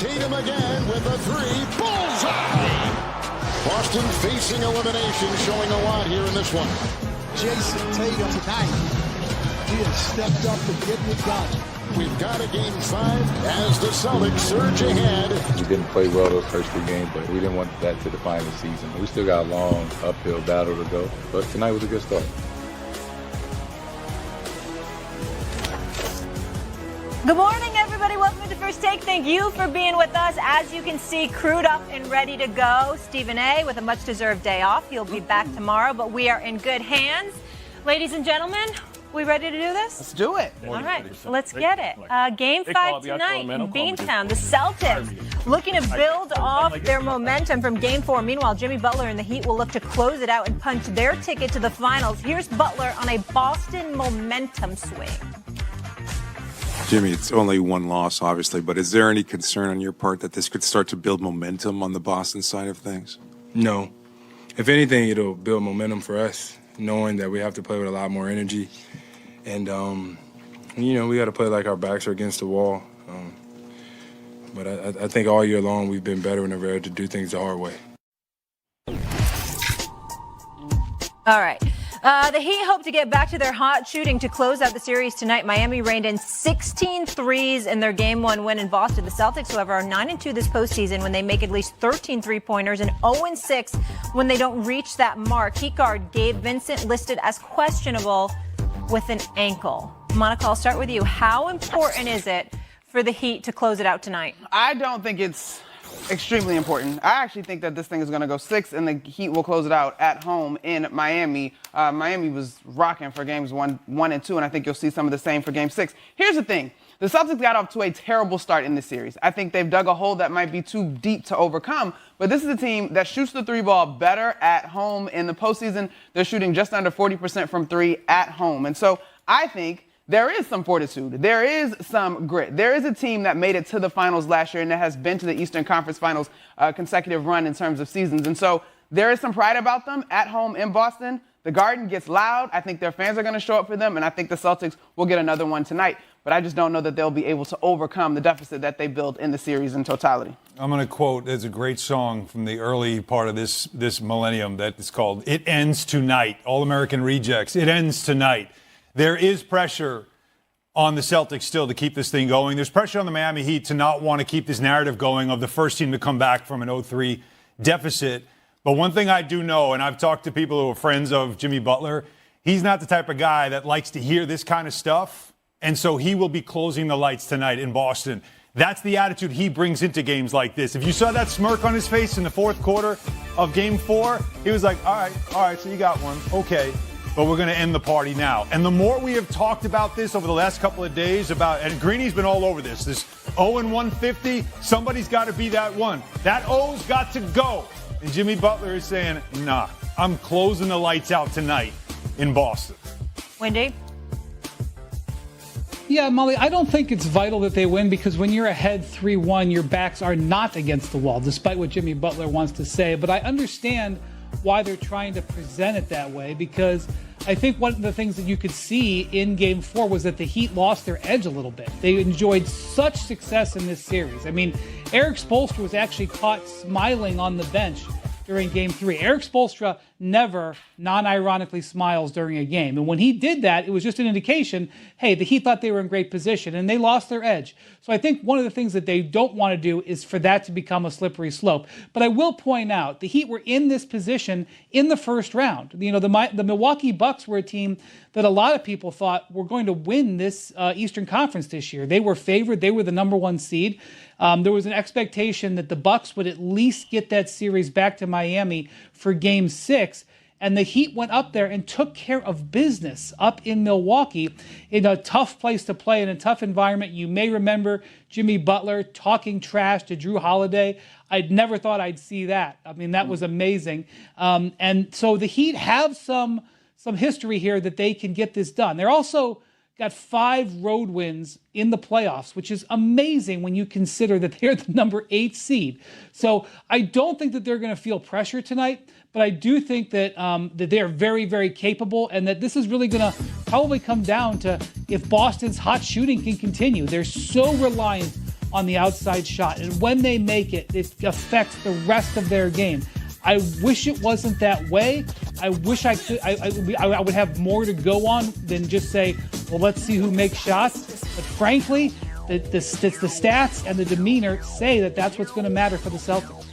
Tatum again with a three. Bullseye! Boston facing elimination, showing a lot here in this one. Jason Tatum tonight. He has stepped up and getting it done. We've got a game 5 as the Celtics surge ahead. We didn't play well those first 2 games, but we didn't want that to define the season. We still got a long uphill battle to go, but tonight was a good start. Good morning, everybody. Welcome to First Take. Thank you for being with us. As you can see, crewed up and ready to go. Stephen A. with a much-deserved day off. He'll be back tomorrow, but we are in good hands. Ladies and gentlemen, we ready to do this? Let's do it. All right, let's get it. Game 5 tonight in Beantown. The Celtics looking to build off their momentum from Game 4. Meanwhile, Jimmy Butler and the Heat will look to close it out and punch their ticket to the finals. Here's Butler on a Boston momentum swing. Jimmy, it's only one loss, obviously, but is there any concern on your part that this could start to build momentum on the Boston side of things? No. If anything, it'll build momentum for us, knowing that we have to play with a lot more energy. And, we got to play like our backs are against the wall. But I think all year long we've been better and able to do things the hard way. All right. The Heat hope to get back to their hot shooting to close out the series tonight. Miami rained in 16 threes in their Game 1 win in Boston. The Celtics, however, are 9-2 this postseason when they make at least 13 three-pointers and 0-6 when they don't reach that mark. Heat guard Gabe Vincent listed as questionable with an ankle. Monica, I'll start with you. How important is it for the Heat to close it out tonight? I don't think it's extremely important. I actually think that this thing is going to go 6 and the Heat will close it out at home in Miami. Miami was rocking for games 1 and 2, and I think you'll see some of the same for game 6. Here's the thing. The Celtics got off to a terrible start in this series. I think they've dug a hole that might be too deep to overcome, but this is a team that shoots the 3-ball better at home. In the postseason, they're shooting just under 40% from 3 at home. And so I think there is some fortitude. There is some grit. There is a team that made it to the finals last year and that has been to the Eastern Conference Finals consecutive run in terms of seasons. And so there is some pride about them at home in Boston. The Garden gets loud. I think their fans are going to show up for them, and I think the Celtics will get another one tonight. But I just don't know that they'll be able to overcome the deficit that they built in the series in totality. I'm going to quote, there's a great song from the early part of this millennium that is called It Ends Tonight, All-American Rejects. It ends tonight. There is pressure on the Celtics still to keep this thing going. There's pressure on the Miami Heat to not want to keep this narrative going of the first team to come back from an 0-3 deficit. But one thing I do know, and I've talked to people who are friends of Jimmy Butler, he's not the type of guy that likes to hear this kind of stuff. And so he will be closing the lights tonight in Boston. That's the attitude he brings into games like this. If you saw that smirk on his face in the fourth quarter of Game 4, he was like, all right, so you got one. Okay. But we're going to end the party now. And the more we have talked about this over the last couple of days and Greeny's been all over this 0-150, somebody's got to be that one. That O's got to go. And Jimmy Butler is saying, nah, I'm closing the lights out tonight in Boston. Wendy? Yeah, Molly, I don't think it's vital that they win because when you're ahead 3-1, your backs are not against the wall, despite what Jimmy Butler wants to say. But I understand why they're trying to present it that way, because I think one of the things that you could see in Game 4 was that the Heat lost their edge a little bit. They enjoyed such success in this series. I mean, Eric Spoelstra was actually caught smiling on the bench during Game 3. Eric Spoelstra never non-ironically smiles during a game. And when he did that, it was just an indication, hey, the Heat thought they were in great position and they lost their edge. So I think one of the things that they don't want to do is for that to become a slippery slope. But I will point out, the Heat were in this position in the first round. You know, the Milwaukee Bucks were a team that a lot of people thought were going to win this Eastern Conference this year. They were favored. They were the number 1 seed. There was an expectation that the Bucks would at least get that series back to Miami for Game 6. And the Heat went up there and took care of business up in Milwaukee in a tough place to play, in a tough environment. You may remember Jimmy Butler talking trash to Drew Holiday. I'd never thought I'd see that. I mean, that was amazing. And so the Heat have some history here that they can get this done. They're also got 5 road wins in the playoffs, which is amazing when you consider that they're the number 8 seed. So I don't think that they're going to feel pressure tonight, but I do think that that they are very, very capable, and that this is really going to probably come down to if Boston's hot shooting can continue. They're so reliant on the outside shot. And when they make it, it affects the rest of their game. I wish it wasn't that way. I wish I could. I would have more to go on than just say, well, let's see who makes shots. But frankly, the stats and the demeanor say that that's what's going to matter for the Celtics.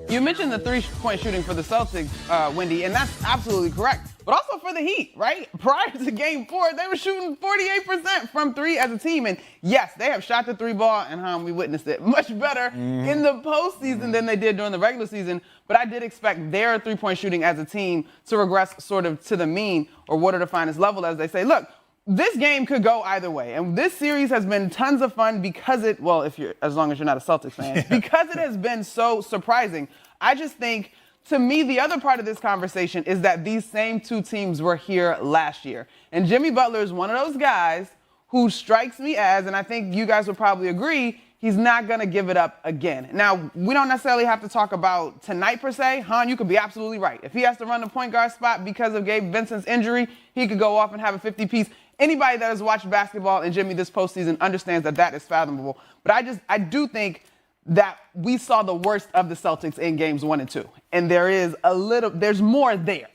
You mentioned the three-point shooting for the Celtics, Wendy, and that's absolutely correct. But also for the Heat, right? Prior to Game 4, they were shooting 48% from three as a team. And yes, they have shot the three ball, and we witnessed it much better in the postseason than they did during the regular season. But I did expect their three-point shooting as a team to regress sort of to the mean, or water to finest level, as they say. Look, this game could go either way. And this series has been tons of fun because as long as you're not a Celtics fan, because it has been so surprising. I just think, to me, the other part of this conversation is that these same two teams were here last year. And Jimmy Butler is one of those guys who strikes me as, and I think you guys would probably agree, he's not going to give it up again. Now, we don't necessarily have to talk about tonight per se. Han, you could be absolutely right. If he has to run the point guard spot because of Gabe Vincent's injury, he could go off and have a 50-piece. Anybody that has watched basketball and Jimmy this postseason understands that that is fathomable. But I do think that we saw the worst of the Celtics in games 1 and 2. And there's more there.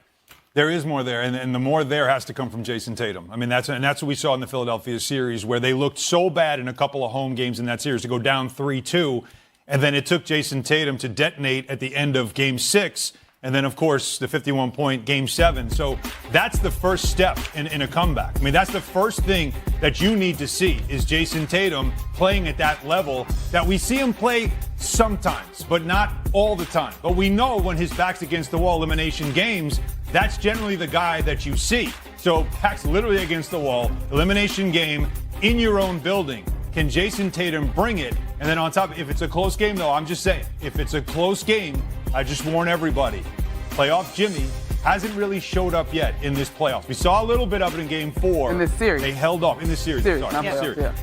There is more there, and the more there has to come from Jason Tatum. I mean, that's what we saw in the Philadelphia series, where they looked so bad in a couple of home games in that series to go down 3-2, and then it took Jason Tatum to detonate at the end of Game 6, and then, of course, the 51-point Game 7. So that's the first step in a comeback. I mean, that's the first thing that you need to see is Jason Tatum playing at that level that we see him play sometimes, but not all the time. But we know when his back's against the wall elimination games, that's generally the guy that you see. So back's literally against the wall, elimination game in your own building. Can Jason Tatum bring it? And then on top, if it's a close game, though, I'm just saying, if it's a close game, I just warn everybody, playoff Jimmy hasn't really showed up yet in this playoffs. We saw a little bit of it in Game 4. In this series. They held off. In this series. Yeah.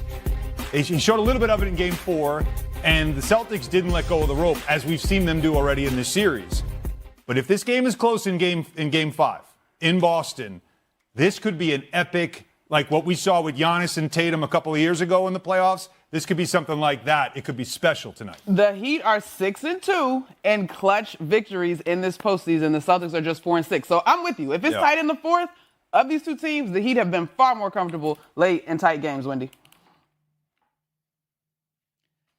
He showed a little bit of it in Game 4, and the Celtics didn't let go of the rope, as we've seen them do already in this series. But if this game is close in Game 5 in Boston, this could be an epic, like what we saw with Giannis and Tatum a couple of years ago in the playoffs. This could be something like that. It could be special tonight. The Heat are 6-2 in clutch victories in this postseason. The Celtics are just 4-6. So I'm with you. If it's tight in the fourth, of these two teams, the Heat have been far more comfortable late in tight games, Wendy.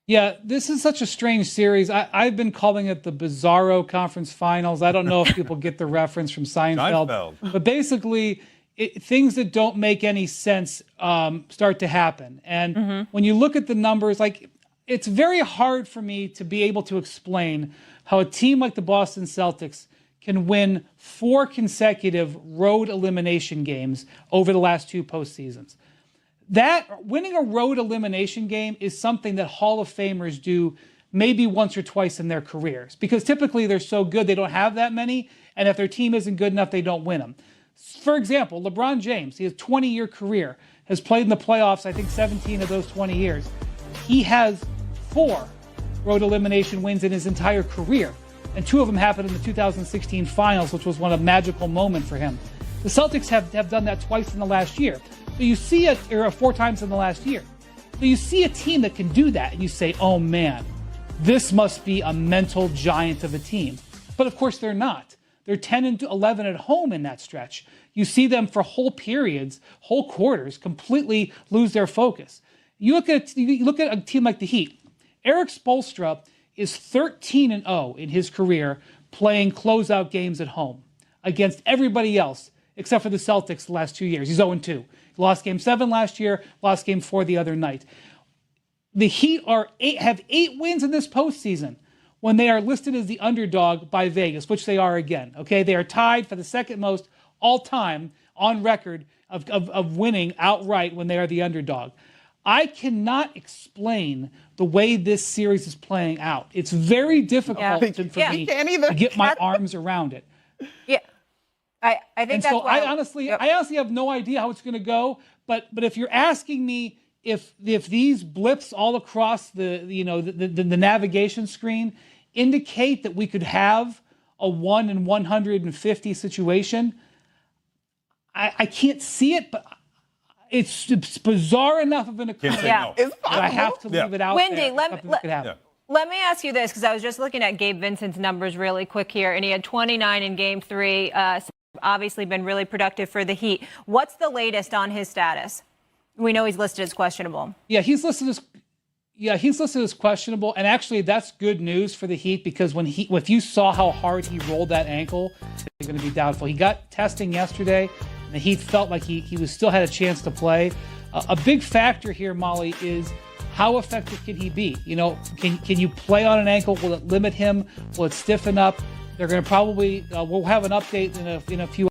Yeah, this is such a strange series. I've been calling it the Bizarro Conference Finals. I don't know if people get the reference from Seinfeld. But basically, things that don't make any sense start to happen. And when you look at the numbers, like, it's very hard for me to be able to explain how a team like the Boston Celtics can win 4 consecutive road elimination games over the last 2 postseasons. That winning a road elimination game is something that Hall of Famers do maybe once or twice in their careers, because typically they're so good they don't have that many, and if their team isn't good enough, they don't win them. For example, LeBron James, he has a 20-year career, has played in the playoffs, I think 17 of those 20 years. He has 4 road elimination wins in his entire career, and 2 of them happened in the 2016 finals, which was one of a magical moment for him. The Celtics have done that twice in the last year. So you see it, or 4 times in the last year. So you see a team that can do that, and you say, oh man, this must be a mental giant of a team. But of course they're not. They're 10-11 at home in that stretch. You see them for whole periods, whole quarters, completely lose their focus. You look at a team like the Heat. Eric Spoelstra is 13-0 in his career playing closeout games at home against everybody else except for the Celtics the last 2 years. He's 0-2. Lost Game 7 last year, lost Game 4 the other night. The Heat have 8 wins in this postseason when they are listed as the underdog by Vegas, which they are again. Okay, they are tied for the second most all-time on record of winning outright when they are the underdog. I cannot explain the way this series is playing out. It's very difficult for me to get my arms around it. Yeah. I think and that's so I honestly have no idea how it's going to go. But if you're asking me if these blips all across the navigation screen indicate that we could have a 1 in 150 situation, I can't see it. But It's bizarre enough of an occurrence. Can't say no. It's that I have to leave it out Wendy, there. let Something that could happen. me ask you this, because I was just looking at Gabe Vincent's numbers really quick here, and he had 29 in Game 3. Obviously been really productive for the Heat. What's the latest on his status? We know he's listed as questionable. Yeah, he's listed as questionable, and actually that's good news for the Heat because if you saw how hard he rolled that ankle, they're going to be doubtful. He got testing yesterday, and the Heat felt like he was still had a chance to play. A big factor here, Molly, is how effective can he be? You know, can you play on an ankle? Will it limit him? Will it stiffen up? They're going to probably we'll have an update in a few